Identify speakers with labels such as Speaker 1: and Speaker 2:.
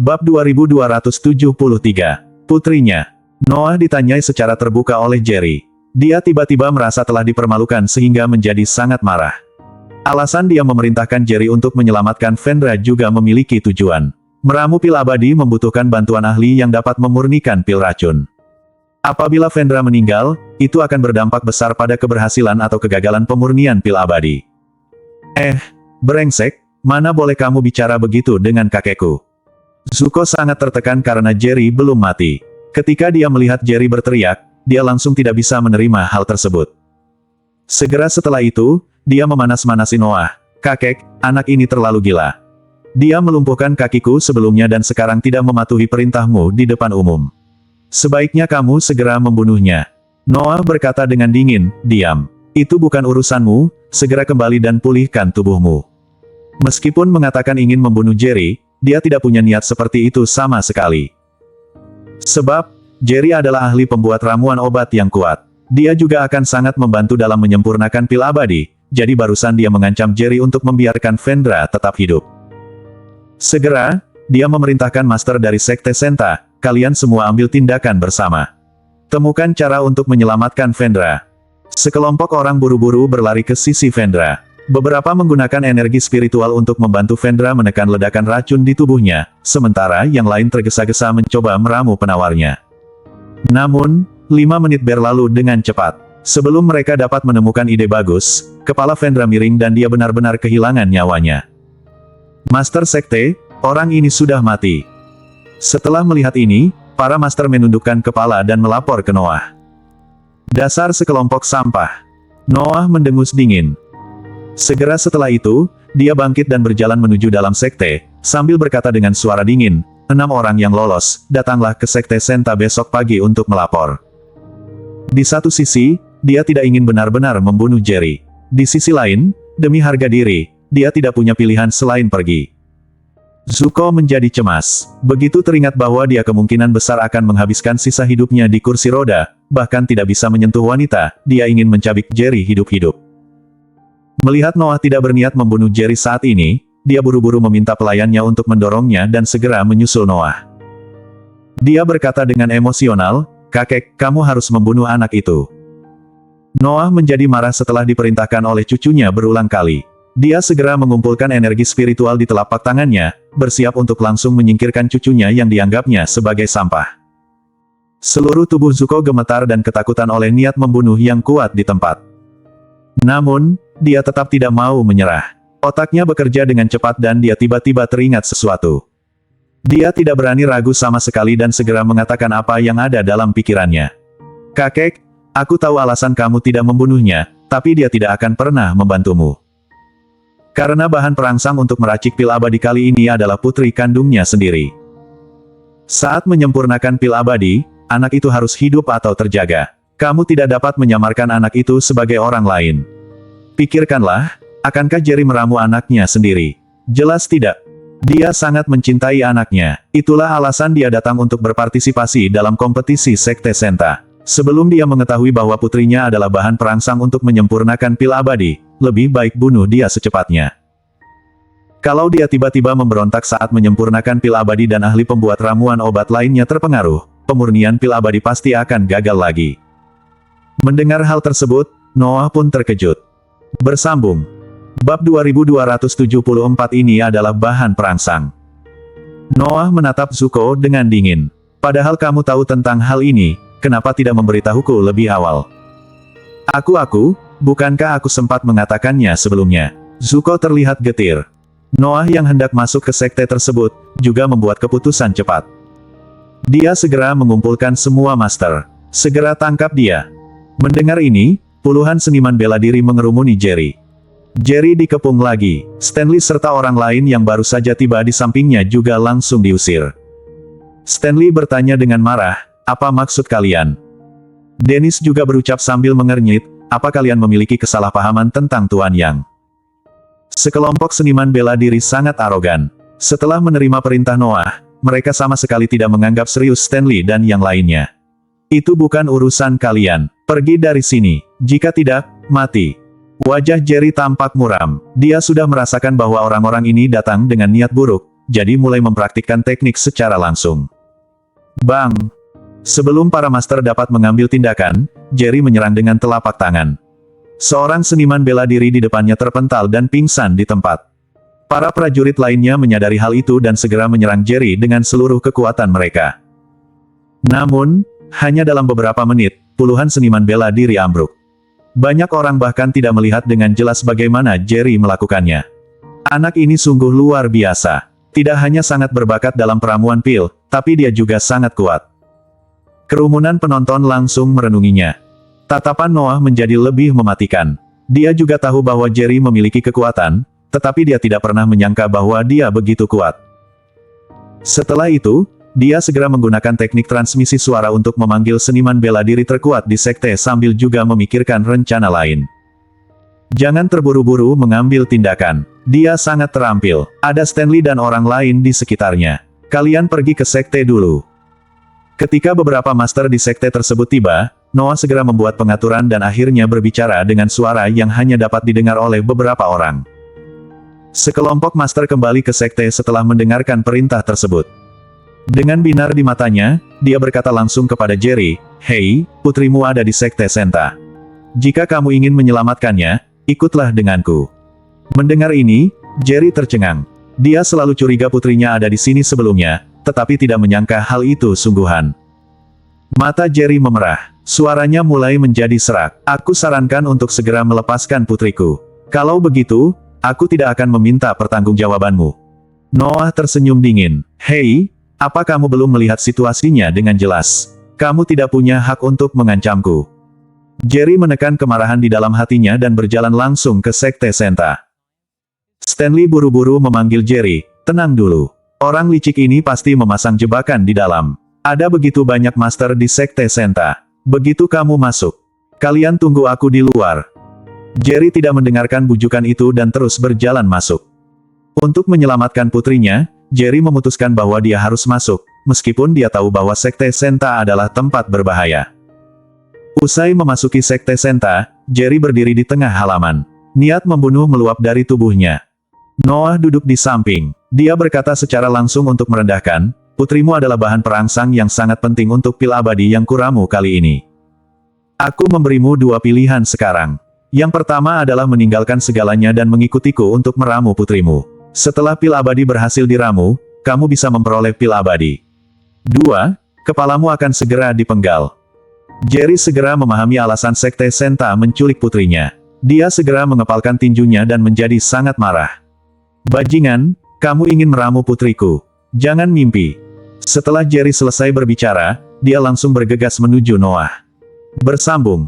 Speaker 1: Bab 2273. Putrinya. Noah ditanyai secara terbuka oleh Jerry. Dia tiba-tiba merasa telah dipermalukan sehingga menjadi sangat marah. Alasan dia memerintahkan Jerry untuk menyelamatkan Vendra juga memiliki tujuan. Meramu pil abadi membutuhkan bantuan ahli yang dapat memurnikan pil racun. Apabila Vendra meninggal, itu akan berdampak besar pada keberhasilan atau kegagalan pemurnian pil abadi. Brengsek, mana boleh kamu bicara begitu dengan kakekku? Zuko sangat tertekan karena Jerry belum mati. Ketika dia melihat Jerry berteriak, dia langsung tidak bisa menerima hal tersebut. Segera setelah itu, dia memanas-manasi Noah. Kakek, anak ini terlalu gila. Dia melumpuhkan kakiku sebelumnya dan sekarang tidak mematuhi perintahmu di depan umum. Sebaiknya kamu segera membunuhnya. Noah berkata dengan dingin, diam. Itu bukan urusanmu, segera kembali dan pulihkan tubuhmu. Meskipun mengatakan ingin membunuh Jerry, dia tidak punya niat seperti itu sama sekali. Sebab, Jerry adalah ahli pembuat ramuan obat yang kuat. Dia juga akan sangat membantu dalam menyempurnakan pil abadi, jadi barusan dia mengancam Jerry untuk membiarkan Vendra tetap hidup. Segera, dia memerintahkan master dari Sekte Senta, kalian semua ambil tindakan bersama. Temukan cara untuk menyelamatkan Vendra. Sekelompok orang buru-buru berlari ke sisi Vendra. Beberapa menggunakan energi spiritual untuk membantu Vendra menekan ledakan racun di tubuhnya, sementara yang lain tergesa-gesa mencoba meramu penawarnya. Namun, 5 menit berlalu dengan cepat. Sebelum mereka dapat menemukan ide bagus, kepala Vendra miring dan dia benar-benar kehilangan nyawanya. Master Sekte, orang ini sudah mati. Setelah melihat ini, para master menundukkan kepala dan melapor ke Noah. Dasar sekelompok sampah. Noah mendengus dingin. Segera setelah itu, dia bangkit dan berjalan menuju dalam sekte, sambil berkata dengan suara dingin, 6 orang yang lolos, datanglah ke Sekte Senta besok pagi untuk melapor. Di satu sisi, dia tidak ingin benar-benar membunuh Jerry. Di sisi lain, demi harga diri, dia tidak punya pilihan selain pergi. Zuko menjadi cemas. Begitu teringat bahwa dia kemungkinan besar akan menghabiskan sisa hidupnya di kursi roda, bahkan tidak bisa menyentuh wanita, dia ingin mencabik Jerry hidup-hidup. Melihat Noah tidak berniat membunuh Jerry saat ini, dia buru-buru meminta pelayannya untuk mendorongnya dan segera menyusul Noah. Dia berkata dengan emosional, kakek, kamu harus membunuh anak itu. Noah menjadi marah setelah diperintahkan oleh cucunya berulang kali. Dia segera mengumpulkan energi spiritual di telapak tangannya, bersiap untuk langsung menyingkirkan cucunya yang dianggapnya sebagai sampah. Seluruh tubuh Zuko gemetar dan ketakutan oleh niat membunuh yang kuat di tempat. Namun, dia tetap tidak mau menyerah. Otaknya bekerja dengan cepat dan dia tiba-tiba teringat sesuatu. Dia tidak berani ragu sama sekali dan segera mengatakan apa yang ada dalam pikirannya. Kakek, aku tahu alasan kamu tidak membunuhnya, tapi dia tidak akan pernah membantumu. Karena bahan perangsang untuk meracik pil abadi kali ini adalah putri kandungnya sendiri. Saat menyempurnakan pil abadi, anak itu harus hidup atau terjaga. Kamu tidak dapat menyamarkan anak itu sebagai orang lain. Pikirkanlah, akankah Jerry meramu anaknya sendiri? Jelas tidak. Dia sangat mencintai anaknya. Itulah alasan dia datang untuk berpartisipasi dalam kompetisi Sekte Senta. Sebelum dia mengetahui bahwa putrinya adalah bahan perangsang untuk menyempurnakan pil abadi, lebih baik bunuh dia secepatnya. Kalau dia tiba-tiba memberontak saat menyempurnakan pil abadi dan ahli pembuat ramuan obat lainnya terpengaruh, pemurnian pil abadi pasti akan gagal lagi. Mendengar hal tersebut, Noah pun terkejut. Bersambung. Bab 2274 ini adalah bahan perangsang. Noah menatap Zuko dengan dingin. Padahal kamu tahu tentang hal ini, kenapa tidak memberitahuku lebih awal? Bukankah aku sempat mengatakannya sebelumnya? Zuko terlihat getir. Noah yang hendak masuk ke sekte tersebut, juga membuat keputusan cepat. Dia segera mengumpulkan semua master. Segera tangkap dia. Mendengar ini, puluhan seniman bela diri mengerumuni Jerry. Jerry dikepung lagi. Stanley serta orang lain yang baru saja tiba di sampingnya juga langsung diusir. Stanley bertanya dengan marah, apa maksud kalian? Dennis juga berucap sambil mengernyit, apa kalian memiliki kesalahpahaman tentang Tuan Yang? Sekelompok seniman bela diri sangat arogan. Setelah menerima perintah Noah, mereka sama sekali tidak menganggap serius Stanley dan yang lainnya. Itu bukan urusan kalian. Pergi dari sini. Jika tidak, mati. Wajah Jerry tampak muram. Dia sudah merasakan bahwa orang-orang ini datang dengan niat buruk, jadi mulai mempraktikkan teknik secara langsung. Bang! Sebelum para master dapat mengambil tindakan, Jerry menyerang dengan telapak tangan. Seorang seniman bela diri di depannya terpental dan pingsan di tempat. Para prajurit lainnya menyadari hal itu dan segera menyerang Jerry dengan seluruh kekuatan mereka. Namun, hanya dalam beberapa menit, puluhan seniman bela diri ambruk. Banyak orang bahkan tidak melihat dengan jelas bagaimana Jerry melakukannya. Anak ini sungguh luar biasa. Tidak hanya sangat berbakat dalam peramuan pil, tapi dia juga sangat kuat. Kerumunan penonton langsung merenunginya. Tatapan Noah menjadi lebih mematikan. Dia juga tahu bahwa Jerry memiliki kekuatan, tetapi dia tidak pernah menyangka bahwa dia begitu kuat. Setelah itu, dia segera menggunakan teknik transmisi suara untuk memanggil seniman bela diri terkuat di sekte sambil juga memikirkan rencana lain. Jangan terburu-buru mengambil tindakan. Dia sangat terampil. Ada Stanley dan orang lain di sekitarnya. Kalian pergi ke sekte dulu. Ketika beberapa master di sekte tersebut tiba, Noah segera membuat pengaturan dan akhirnya berbicara dengan suara yang hanya dapat didengar oleh beberapa orang. Sekelompok master kembali ke sekte setelah mendengarkan perintah tersebut. Dengan binar di matanya, dia berkata langsung kepada Jerry, "Hei, putrimu ada di sekte Senta. Jika kamu ingin menyelamatkannya, ikutlah denganku." Mendengar ini, Jerry tercengang. Dia selalu curiga putrinya ada di sini sebelumnya, tetapi tidak menyangka hal itu sungguhan. Mata Jerry memerah. Suaranya mulai menjadi serak. "Aku sarankan untuk segera melepaskan putriku. Kalau begitu, aku tidak akan meminta pertanggungjawabanmu." Noah tersenyum dingin. "Hei, apa kamu belum melihat situasinya dengan jelas? Kamu tidak punya hak untuk mengancamku." Jerry menekan kemarahan di dalam hatinya dan berjalan langsung ke sekte Senta. Stanley buru-buru memanggil Jerry, "Tenang dulu. Orang licik ini pasti memasang jebakan di dalam. Ada begitu banyak master di sekte Senta. Begitu kamu masuk, kalian tunggu aku di luar." Jerry tidak mendengarkan bujukan itu dan terus berjalan masuk. Untuk menyelamatkan putrinya, Jerry memutuskan bahwa dia harus masuk, meskipun dia tahu bahwa sekte Senta adalah tempat berbahaya. Usai memasuki sekte Senta, Jerry berdiri di tengah halaman. Niat membunuh meluap dari tubuhnya. Noah duduk di samping. Dia berkata secara langsung untuk merendahkan, "Putrimu adalah bahan perangsang yang sangat penting untuk pil abadi yang kuramu kali ini. Aku memberimu dua pilihan sekarang. Yang pertama adalah meninggalkan segalanya dan mengikutiku untuk meramu putrimu. Setelah pil abadi berhasil diramu, kamu bisa memperoleh pil abadi. 2. Kepalamu akan segera dipenggal." Jerry segera memahami alasan sekte Senta menculik putrinya. Dia segera mengepalkan tinjunya dan menjadi sangat marah. "Bajingan, kamu ingin meramu putriku. Jangan mimpi." Setelah Jerry selesai berbicara, dia langsung bergegas menuju Noah. Bersambung.